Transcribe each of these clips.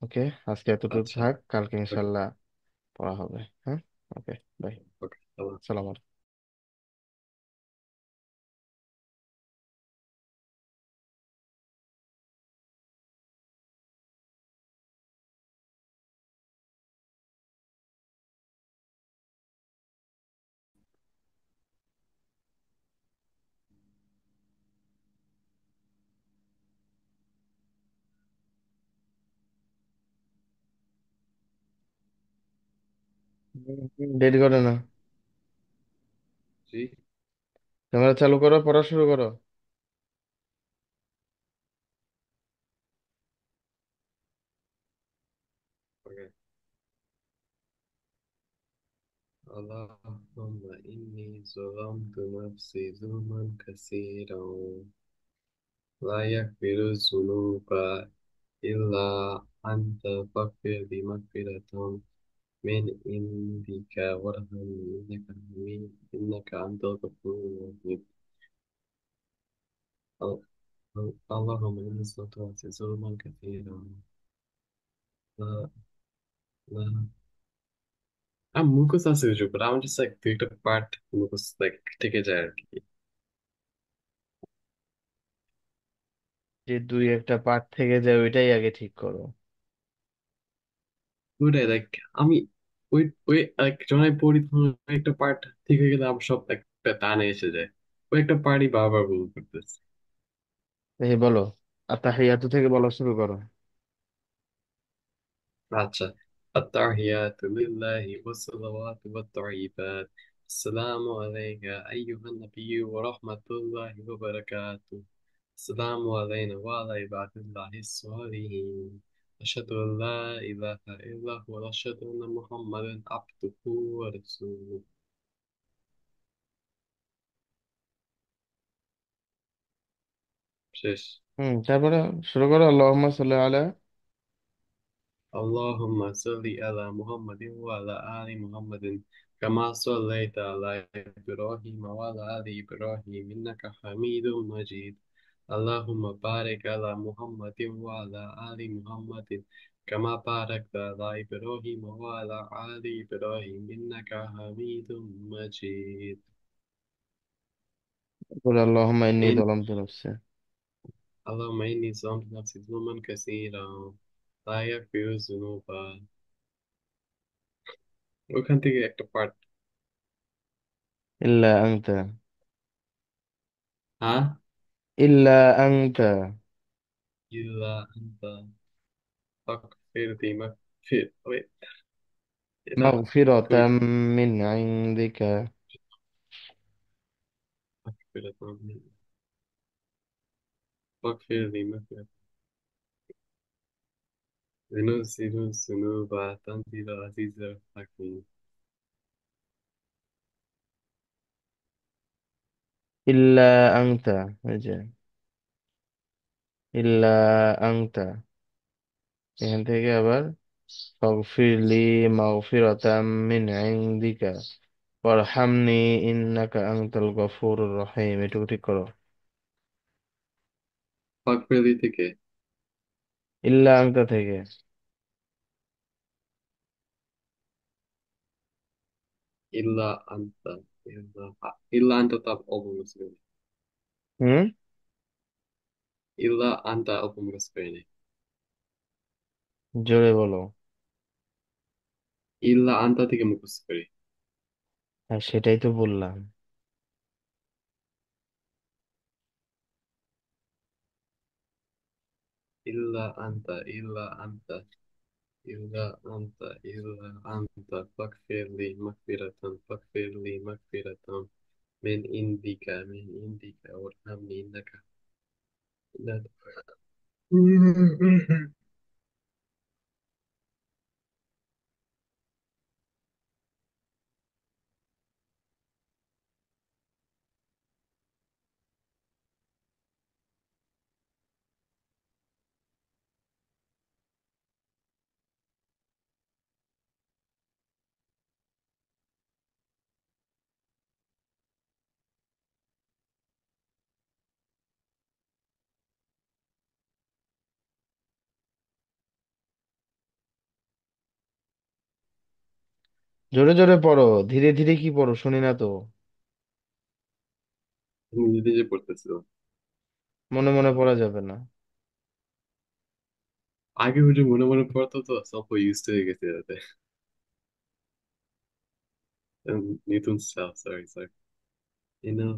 ওকে, আজকে এতটুকু আচ্ছা। থাক, কালকে ওকে। ইনশাল্লাহ পড়া হবে। হ্যাঁ, ওকে, বাই। ওকে, আল্লাহ হাফেজ। সালাম। দেরি করে না, জি। ক্যামেরা চালু করো, পড়া শুরু করো। ওকে। اللهم إني ظلمت نفسي ظلما كثيرا لا يغفر الذنوب إلا أنت فاغفر لي مغفرة من عندك وارحمني إنك أنت الغفور الرحيم. اللهم إني ظلمت نفسي ظلما كثيرا لا لا I'm মুখস্থ আছে কিছু, but I'm just like দুইটা পার্ট মুখস্থ like থেকে যায় আর কি। যে দুই একটা পার্ট থেকে যায় ওইটাই আগে ঠিক করো। ওইটাই like আমি ওই ওই like যখন আমি পড়ি তখন একটা পার্ট ঠিক হয়ে গেলে আমার সব একটা টানে এসে যায়। ওই একটা পার্টই বারবার ভুল করতেছে। এই বলো, আত্তাহিয়াতু থেকে বলা শুরু করো। আচ্ছা। التحيات لله والصلوات والطيبات السلام عليك أيها النبي ورحمة الله وبركاته السلام علينا وعلى عباد الله الصالحين أشهد أن لا إله إلا هو وأشهد أن محمدا عبده ورسوله শেষ। তারপরে শুরু করো, আল্লাহুম্মা সাল্লি আলা। اللهم صل على محمد وعلى آل محمد كما صليت على إبراهيم وعلى آل إبراهيم إنك حميد مجيد اللهم بارك على محمد وعلى آل محمد كما باركت على إبراهيم وعلى آل إبراهيم إنك حميد مجيد বলে আল্লাহুম্মা ইন্নী إن যালামতু নাফসি। اللهم إني ظلمت نفسي ظلما كثيرا لا يغفر الذنوب ওখান থেকে একটা পার্ট। ইল্লা আনতা। হ্যাঁ। ইল্লা আনতা। إلا أنت فاغفر لي مغفر wait এটা কই মাগফিরাতাম মিন ইনদিকা। مغفرة فاغفر لي مغفرة لنزل الذنوب تنزيل العزيز الحكيم ইল্লা আনতা, এই যে ইল্লা আনতা, এখান থেকে আবার ফাগফিরলি মাগফিরাতাম মিন ইনদিকা ওয়ারহামনি ইন্নাকা আনতাল গফুরুর রহিম, এটুকু ঠিক করো। فاغفر لي থেকে ইল্লা আনতা থেকে। إلا أنت إلا أنت طب أبو مسلم হুম, إلا أنت أبو مسلم জোরে বলো। إلا أنت থেকে মুখস্থ করি হ্যাঁ, সেটাই তো বললাম। إلا أنت إلا أنت فاغفر لي مغفرة من عندك وارحمني إنك لا জোরে জোরে পড়ো, ধীরে ধীরে কি পড়ো শুনি না তো। আমি নিজে নিজে পড়তেছিলাম। মনে মনে পড়া যাবে না। আগে ওই যে মনে মনে পড়তো তো সব ইউজ হয়ে গেছে যাতে। Nitun sorry sorry. ইনো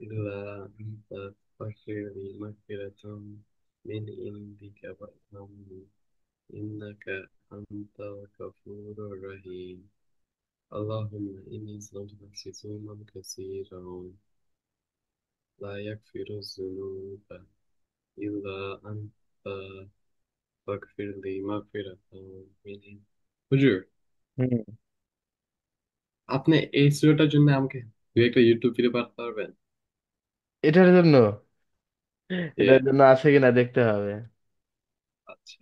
ইল্লা আনতা ফাগফিরলি মাগফিরাতাম মিন ইনদিকা ওয়ারহামনি ইন্নাকা আনতাল গফুরুর রহিম। اللهم إني ظلمت نفسي ظلما كثيرا لا يغفر الذنوب إلا أنت فاغفر لي مغفرة من عندك. হুজুর, হুম। আপনি এই সুরাটার জন্য আমাকে দু একটা ইউটিউব ভিডিও পাঠাতে পারবেন? এটার জন্য, ইয়ে, এটার জন্য আছে কিনা দেখতে হবে। আচ্ছা।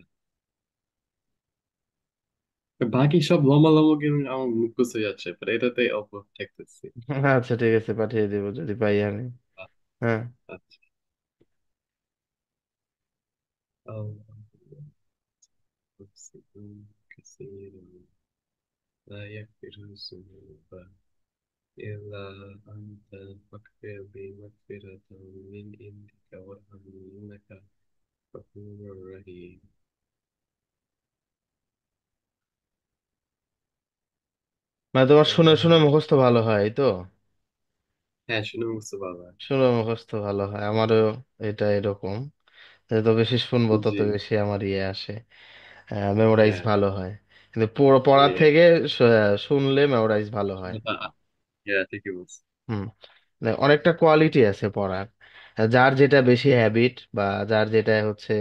বাকি সব লম্বা লম্বা গেম আমার মুখস্থ হয়ে যাচ্ছে, but এটাতে অল্প ঠেকতেছি। আচ্ছা ঠিক আছে, পাঠিয়ে দেবো যদি পাই আমি। আ- হ্যাঁ। আচ্ছা। আল্লাহ كثيرا لا يغفر الذنوب إلا أنت فاغفر لي مغفرة من عندك وارحمني إنك غفور رحيم. মানে তোমার শুনে শুনে আহ, মুখস্থ ভালো হয় এই তো। হ্যাঁ, শুনে বুঝতে পারলাম। শুনে মুখস্থ ভালো হয় আমারও। এটা এরকম, যত বেশি শুনবো তত জি। বেশি আমার ইয়ে আসে, মেমোরাইজ হ্যাঁ। ভালো হয়। কিন্তু পড়ার ইয়ে, থেকে শুনলে মেমোরাইজ ভালো হয়। হ্যাঁ, ঠিকই বলছি। হুম। অনেকটা কোয়ালিটি আছে পড়ার, যার যেটা বেশি হ্যাবিট বা যার যেটা হচ্ছে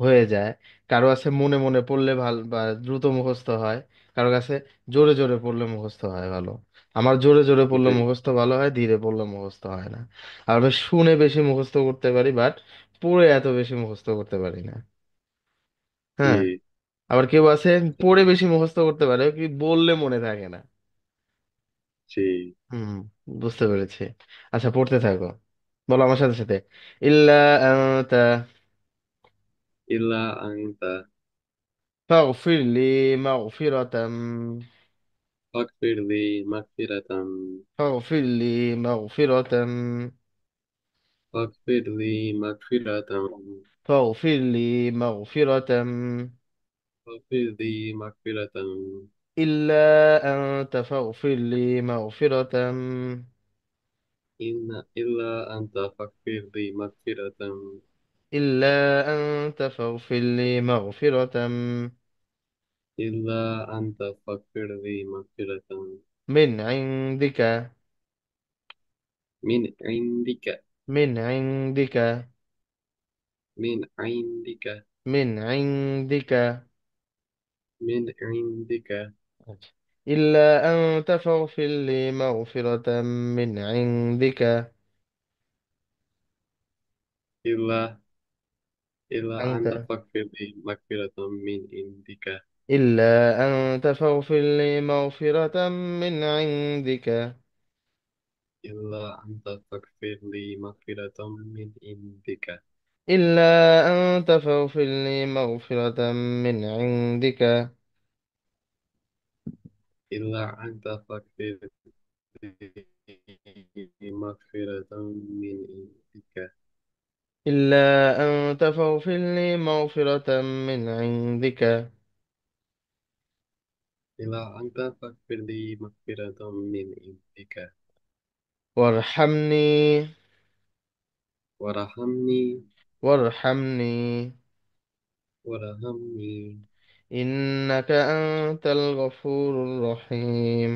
হয়ে যায়। কারো আছে মনে মনে পড়লে ভালো বা দ্রুত মুখস্থ হয়, কারো কাছে জোরে জোরে পড়লে মুখস্থ হয় ভালো। আমার জোরে জোরে পড়লে জি। মুখস্থ ভালো হয়, ধীরে পড়লে মুখস্থ হয় না। আর আমি শুনে বেশি মুখস্থ করতে পারি, বাট পড়ে এত বেশি মুখস্থ করতে পারি না। জি। হ্যাঁ। আবার কেউ আছে পড়ে বেশি মুখস্থ করতে পারে, কি বললে মনে থাকে না। জি। হুম, বুঝতে পেরেছি। আচ্ছা পড়তে থাকো, বলো আমার সাথে সাথে। ইল্লা আনতা ইল্লা আনতা ফাগফির লি মাগফিরাতাম ফাগফির লি মাগফিরাতাম ফাগফির লি মাগফিরাতাম ফাগফির লি মাগফিরাতাম ফাগফির লি মাগফিরাতাম ফাগফির লি মাগফিরাতাম ইল্লা আনতা ফাগফির লি মাগফিরাতাম ইল্লা আনতা ফাগফির লি মাগফিরাতাম ইল্লা আনতা ফাগফির লি মাগফিরাতাম ইল্লা আনতা ফাগফির লি মাগফিরাতাম মিন ইনদিকা মিন ইনদিকা মিন ইনদিকা মিন ইনদিকা মিন ইনদিকা মিন ইনদিকা আচ্ছা। إلا أن تغفر لي مغفرة من عندك. ইল্লা ইল্লা আনতা أنت ফাগফির লি মাগফিরাতাম মিন ইনদিকা إلا أن تغفر لي مغفرة من عندك. ইল্লা আনতা ফাগফির লি মাগফিরাতাম মিন ইনদিকা إلا أن تغفر لي مغفرة من عندك. ইল্লা আনতা ফাগফির লি মাগফিরাতাম মিন ইনদিকা إلا أن تغفر لي مغفرة من عندك. ইল্লা আনতা ফাগফির লি মাগফিরাতাম মিন ইনদিকা وارحمني ওয়ারহামনি وارحمني ওয়ারহামনি إنك أنت الغفور الرحيم.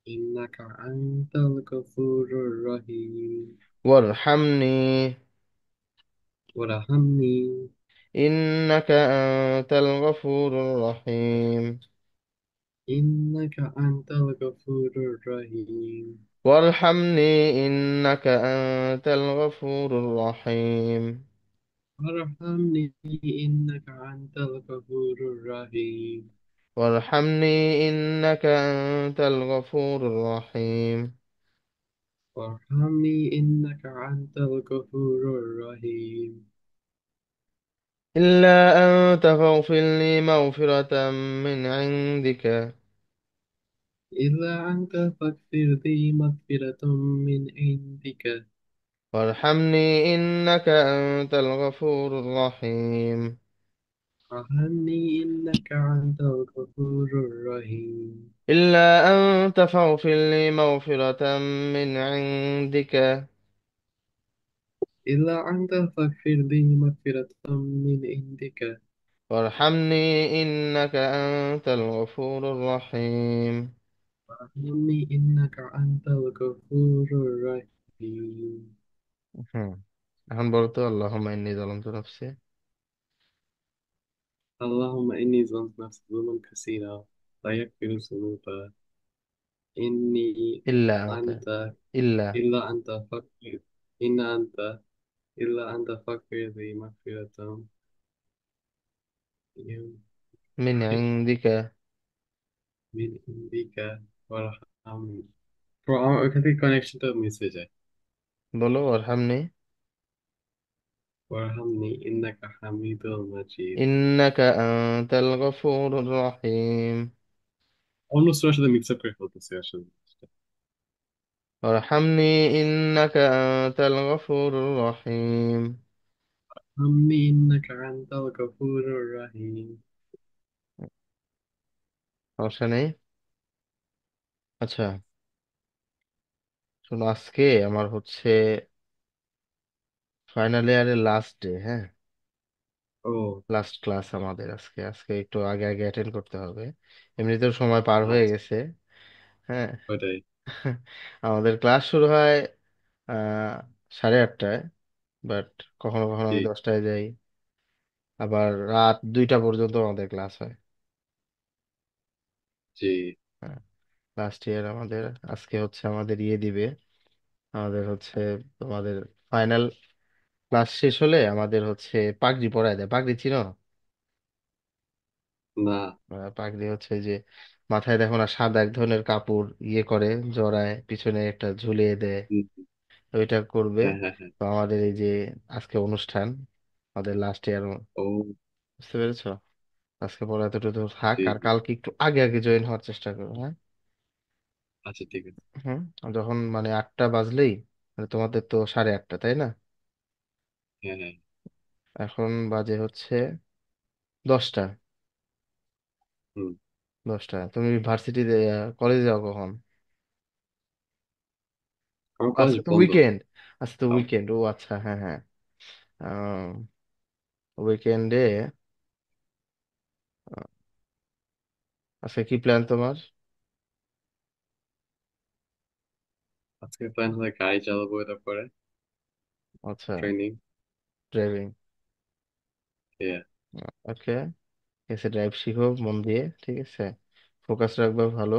ইন্নাকা আনতাল গফুরুর রহিম وارحمني ওয়ারহামনি إنك أنت الغفور الرحيم. ইন্নাকা আনতাল গফুরুর রহিম وارحمني إنك أنت الغفور الرحيم. ওয়ারহামনি ইন্নাকা আনতাল গফুরুর রহিম وارحمني إنك أنت الغفور الرحيم. وارحمني إنك أنت الغفور الرحيم. إلا أن تغفر لي مغفرة من عندك. إلا أنت فاغفر لي مغفرة من عندك. وارحمني إنك أنت الغفور الرحيم. ارحمني إنك أنت الغفور الرحيم. إلا أن فاغفر لي مغفرة من عندك. إلا أنت فاغفر لي مغفرة من عندك. وارحمني إنك أنت الغفور الرحيم. ارحمني إنك أنت الغفور الرحيم. হুম। এখন বলতো আল্লাহুম্মা ইন্নী যালামতু নাফসি اللهم إني ظلمت نفسي ظلما كثيرا لا يغفر الذنوب إني ইল্লা আনতা أنت ইল্লা إلا أنت فاغفر إن أنت إلا أنت فاغفر لي مغفرة মিন ইনদিকা। من عندك وارحمني. আমার ওখান থেকে কানেকশনটা মিস হয়ে যায়। বলো ওয়ারহামনি ওয়ারহামনি ইন্নাকা হামিদুল মাজিদ। ইন্নাকা আনতাল গফুরুর রহিম। অন্য সূরার সাথে মিক্স আপ করে ফেলতেছে আসলে। ওয়ারহামনি ইন্নাকা আনতাল গফুরুর রহিম। হামনি ইন্নাকা আনতাল গফুরুর রহিম। সমস্যা নেই। আচ্ছা, শোনো, আজকে আমার হচ্ছে ফাইনাল ইয়ারের লাস্ট ডে, হ্যাঁ। ও লাস্ট ক্লাস আমাদের আজকে আজকে একটু আগে আগে অ্যাটেন্ড করতে হবে। এমনিতেও সময় পার হয়ে আচ্ছা, গেছে। হ্যাঁ। ওটাই। আমাদের ক্লাস শুরু হয় 8:30টায়, বাট কখনো কখনো জি আমি 10টায় যাই। আবার রাত 2টা পর্যন্ত আমাদের ক্লাস হয়। জি। হ্যাঁ। লাস্ট ইয়ার আমাদের আজকে হচ্ছে আমাদের ইয়ে দিবে। আমাদের হচ্ছে তোমাদের ফাইনাল ক্লাস শেষ হলে আমাদের হচ্ছে পাগড়ি পরায় দেয়। পাগড়ি চিনো? না। পাগড়ি হচ্ছে যে মাথায় দেখো না, সাদা এক ধরনের কাপড় ইয়ে করে, জড়ায়, পিছনে একটা ঝুলিয়ে দেয়। হুম, হুম। ওইটা করবে। হ্যাঁ, হ্যাঁ, হ্যাঁ। তো আমাদের এই যে আজকে অনুষ্ঠান, আমাদের লাস্ট ইয়ার, ও, বুঝতে পেরেছো? আজকে পরে এতটুকু থাক, জি আর জি। কালকে একটু আগে আগে জয়েন হওয়ার চেষ্টা করো, হ্যাঁ। আচ্ছা, ঠিক আছে। হুম। যখন মানে 8টা বাজলেই, মানে তোমাদের তো 8:30, তাই না? হ্যাঁ, হ্যাঁ। এখন বাজে হচ্ছে 10টা। হুম। 10টা, তুমি ভার্সিটিতে কলেজে যাও কখন? আমার কলেজ আজকে তো বন্ধ। উইকেন্ড। আজকে তো তাও। উইকেন্ড, ও আচ্ছা, হ্যাঁ হ্যাঁ। উইকেন্ডে আজকে কি প্ল্যান তোমার? আজকে প্ল্যান হলে গাড়ি চালাবো, এটা পরে আচ্ছা, ট্রেনিং। ড্রাইভিং। ওকে, ঠিক আছে, ড্রাইভ শিখো মন দিয়ে, ঠিক আছে, ফোকাস রাখবে ভালো।